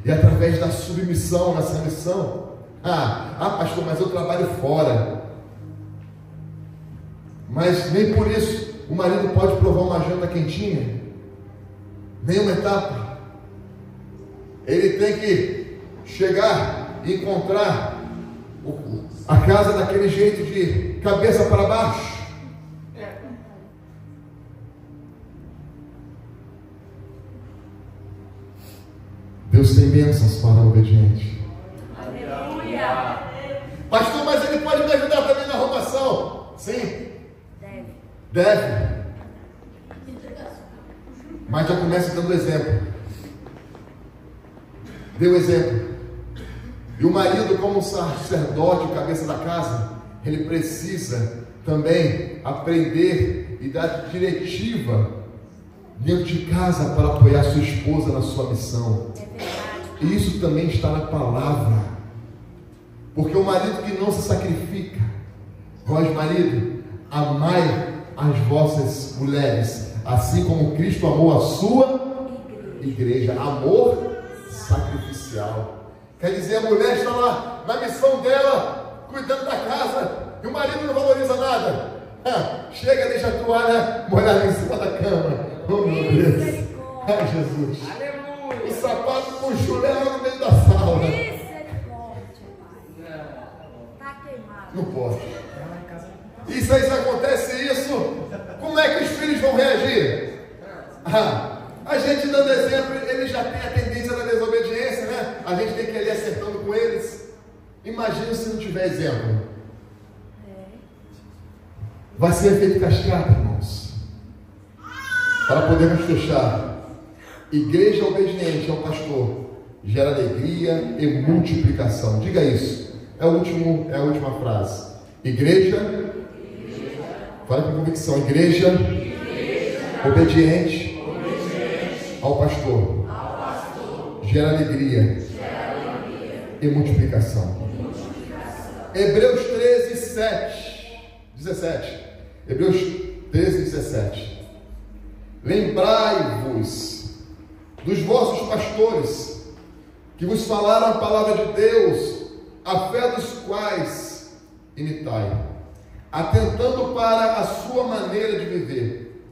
e através da submissão nessa missão. Pastor, mas eu trabalho fora. Mas nem por isso o marido pode provar uma janta quentinha, nenhuma etapa. Ele tem que chegar e encontrar a casa daquele jeito, de cabeça para baixo. Deus tem bênçãos para o obediente. Aleluia. Pastor, mas ele pode me ajudar também na arrumação? Sim. Deve. Mas já começa dando exemplo. Deu exemplo. E o marido, como sacerdote, cabeça da casa, ele precisa também aprender e dar diretiva dentro de casa para apoiar sua esposa na sua missão. E isso também está na palavra. Porque o marido que não se sacrifica, vós marido, amai as vossas mulheres, assim como Cristo amou a sua igreja. Amor sacrificial. Quer dizer, a mulher está lá na missão dela, cuidando da casa, e o marido não valoriza nada. Chega, deixa a toalha molhada em cima da cama. Oh meu Deus. Ai Jesus. Aleluia. O sapato com chulé no meio da sala. Misericórdia, Pai. Tá queimado. Não pode. E se acontece isso, como é que os filhos vão reagir? A gente dando exemplo, eles já têm a tendência da desobediência, né? A gente tem que ir ali acertando com eles. Imagina se não tiver exemplo. Vai ser efeito cascata, irmãos. Para podermos fechar, igreja obediente ao pastor gera alegria e multiplicação. Diga isso. É a última frase. Igreja. Fala com convicção. Igreja obediente ao pastor gera alegria e multiplicação. Hebreus 13, 7 17. Hebreus 13, 17. Lembrai-vos dos vossos pastores, que vos falaram a palavra de Deus, a fé dos quais imitai, atentando para a sua maneira de viver.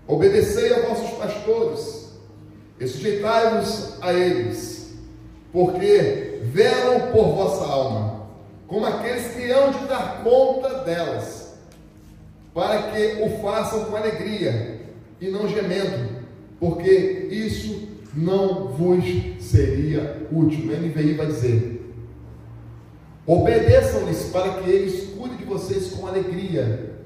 Obedecei a vossos pastores e sujeitai-vos a eles, porque velam por vossa alma, como aqueles que hão de dar conta delas, para que o façam com alegria e não gemendo, porque isso não vos seria útil. O NVI vai dizer: obedeçam-lhes para que eles cuidem de vocês com alegria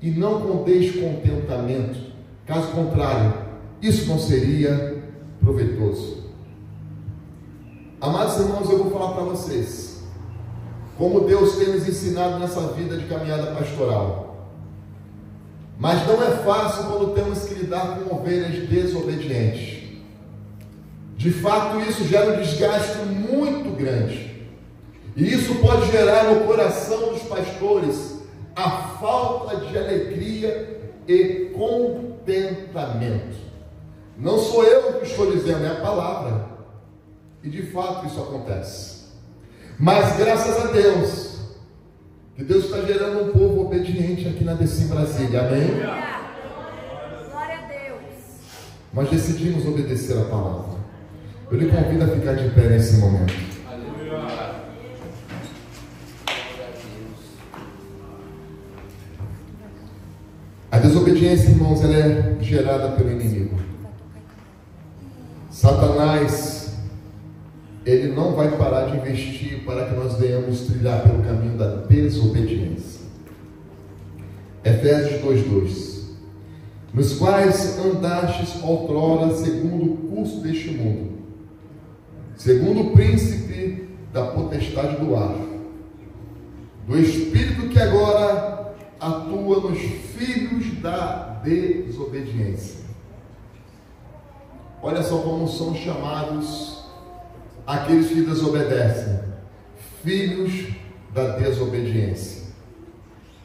e não com descontentamento. Caso contrário, isso não seria proveitoso. Amados irmãos, eu vou falar para vocês como Deus tem nos ensinado nessa vida de caminhada pastoral. Mas não é fácil quando temos que lidar com ovelhas desobedientes. De fato, isso gera um desgaste muito grande. E isso pode gerar no coração dos pastores a falta de alegria e contentamento. Não sou eu que estou dizendo, é a palavra. E de fato isso acontece. Mas graças a Deus, que Deus está gerando um povo obediente aqui na Decim Brasília, amém? Glória a Deus. Nós decidimos obedecer a palavra. Eu lhe convido a ficar de pé nesse momento. A desobediência, irmãos, ela é gerada pelo inimigo. Satanás, ele não vai parar de investir para que nós venhamos trilhar pelo caminho da desobediência. Efésios 2:2. Nos quais andastes outrora segundo o curso deste mundo, segundo o príncipe da potestade do ar, do espírito que agora atua nos filhos da desobediência. Olha só como são chamados aqueles que desobedecem: filhos da desobediência.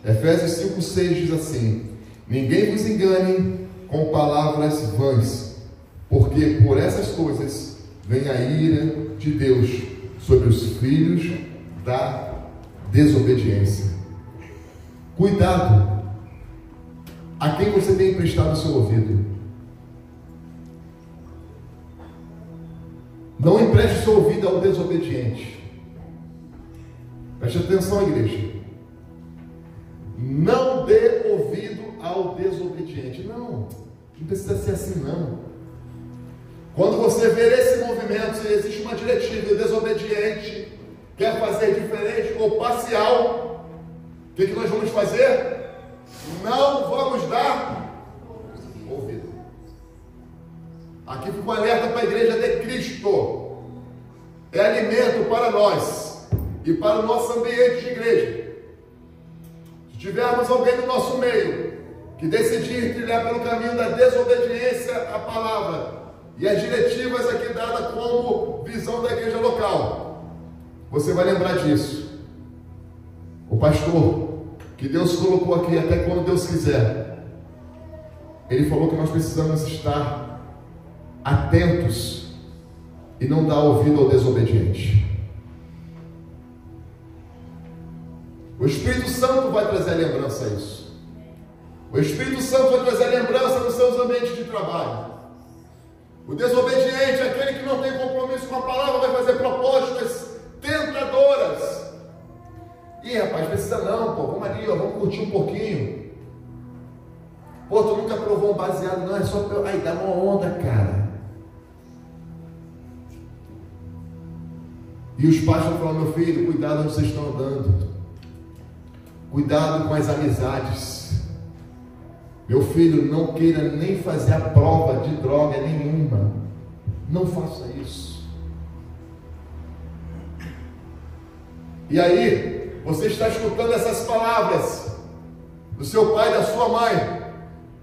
Efésios 5:6 diz assim: ninguém vos engane com palavras vãs, porque por essas coisas vem a ira de Deus sobre os filhos da desobediência. Cuidado a quem você tem emprestado o seu ouvido. Não empreste o seu ouvido ao desobediente. Preste atenção, igreja. Não dê ouvido ao desobediente. Não precisa ser assim, não. Quando você ver esse movimento, se existe uma diretiva e o desobediente quer fazer diferente ou parcial, o que nós vamos fazer? Não vamos dar ouvido. Aqui fica um alerta para a igreja de Cristo. É alimento para nós e para o nosso ambiente de igreja. Se tivermos alguém no nosso meio que decidir trilhar pelo caminho da desobediência à palavra e as diretivas aqui dadas como visão da igreja local, você vai lembrar disso. O pastor que Deus colocou aqui, até quando Deus quiser, ele falou que nós precisamos estar atentos e não dar ouvido ao desobediente. O Espírito Santo vai trazer a lembrança a isso. O Espírito Santo vai trazer a lembrança nos seus ambientes de trabalho. O desobediente, aquele que não tem compromisso com a palavra, vai fazer propostas tentadoras. Ih, rapaz, precisa não, pô, vamos ali, ó, vamos curtir um pouquinho. Pô, tu nunca provou um baseado, não, é só pra... Aí, dá uma onda, cara. E os pais vão falar: meu filho, cuidado onde vocês estão andando. Cuidado com as amizades. Meu filho, não queira nem fazer a prova de droga nenhuma. Não faça isso. E aí, você está escutando essas palavras do seu pai e da sua mãe,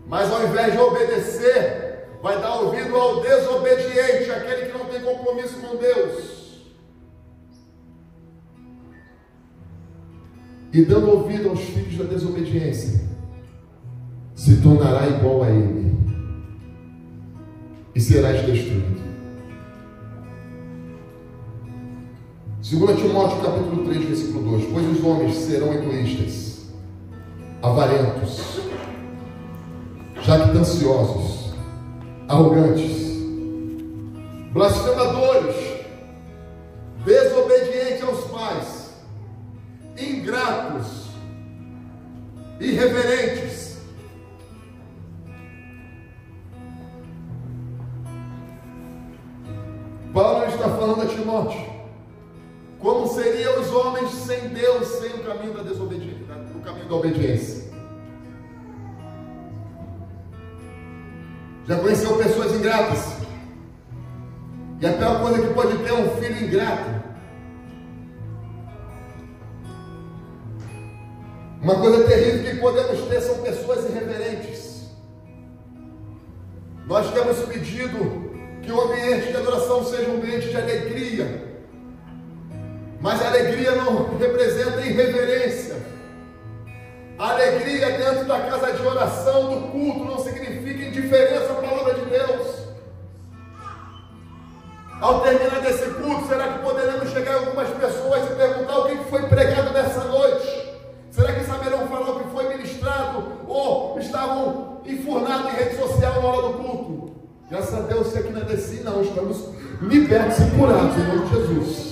mas ao invés de obedecer, vai dar ouvido ao desobediente, aquele que não tem compromisso com Deus. e dando ouvido aos filhos da desobediência, se tornará igual a ele, e serás destruído. 2 Timóteo capítulo 3, versículo 2: pois os homens serão egoístas, avarentos, jactanciosos, arrogantes, blasfemadores, desobedientes aos pais, ingratos, irreverentes, Paulo está falando a Timóteo como seriam os homens sem Deus, sem o caminho da desobediência, o caminho da obediência. Já conheceu pessoas ingratas? E a pior coisa que pode ter é um filho ingrato. Uma coisa terrível que podemos ter são pessoas irreverentes. Nós temos pedido que o ambiente de adoração seja um ambiente de alegria, mas a alegria não representa irreverência. A alegria dentro da casa de oração, do culto, não significa indiferença à palavra de Deus. Ao terminar desse culto, será que poderemos chegar a algumas pessoas e perguntar o que foi pregado nessa noite? Será que saberão falar o que foi ministrado? Ou estavam enfurnados em rede social na hora do culto? Graças a Deus, se aqui não é assim, não. Estamos libertos e curados em nome de Jesus.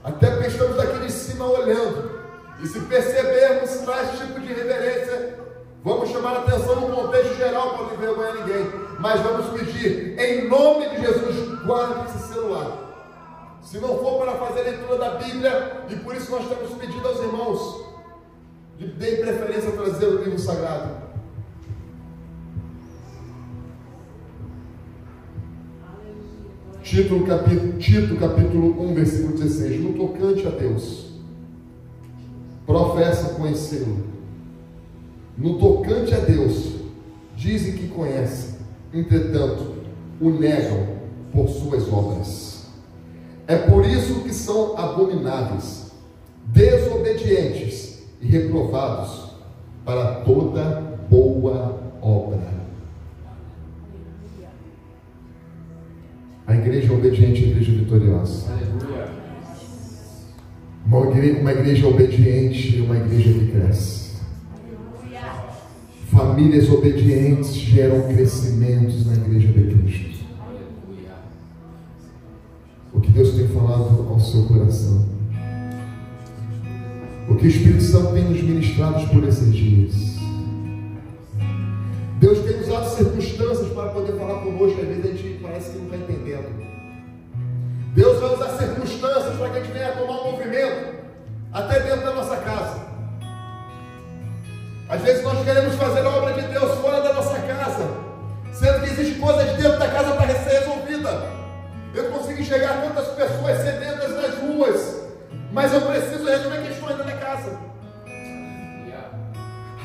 Até porque estamos aqui de cima olhando. E se percebermos tais tipo de reverência, vamos chamar a atenção no contexto geral para não envergonhar ninguém. Mas vamos pedir, em nome de Jesus, guarde esse celular. Se não for para fazer a leitura da Bíblia, e por isso nós temos pedido aos irmãos, deem preferência a trazer o livro sagrado. Tito capítulo 1, versículo 16: no tocante a Deus, professa conhecê-lo. No tocante a Deus, dizem que conhecem, entretanto, o negam por suas obras. É por isso que são abomináveis, desobedientes e reprovados para toda boa obra. A igreja obediente é a igreja vitoriosa. Uma igreja obediente é uma igreja que cresce. Famílias obedientes geram crescimentos na igreja de Cristo. O que Deus tem falado ao seu coração, o que o Espírito Santo tem nos ministrado por esses dias. Deus tem usado circunstâncias para poder falar conosco. Às vezes a gente parece que não está entendendo. Deus vai usar circunstâncias para que a gente venha tomar um movimento até dentro da nossa casa. Às vezes nós queremos fazer a obra de Deus fora da nossa casa, sendo que existem coisas dentro da casa para ser resolvida. Eu consigo enxergar tantas pessoas sedentas nas ruas, mas eu preciso resolver questões da minha casa.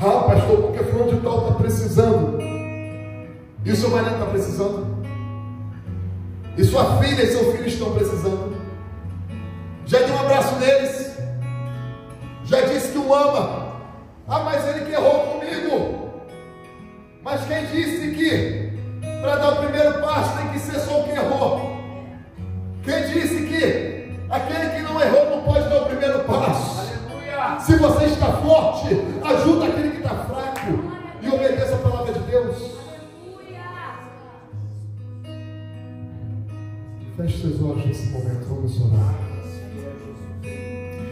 Ah, pastor, porque fulano de tal está precisando. E o seu marido está precisando. E sua filha e seu filho estão precisando. Já deu um abraço neles. Já disse que o ama. Ah, mas ele que errou comigo. Mas quem disse que para dar o primeiro passo tem que ser só o que errou? Quem disse que aquele que não errou não pode dar o primeiro passo? Aleluia. Se você está forte, ajuda aquele que está fraco e obedeça a palavra de Deus. Feche seus olhos nesse momento, vamos orar.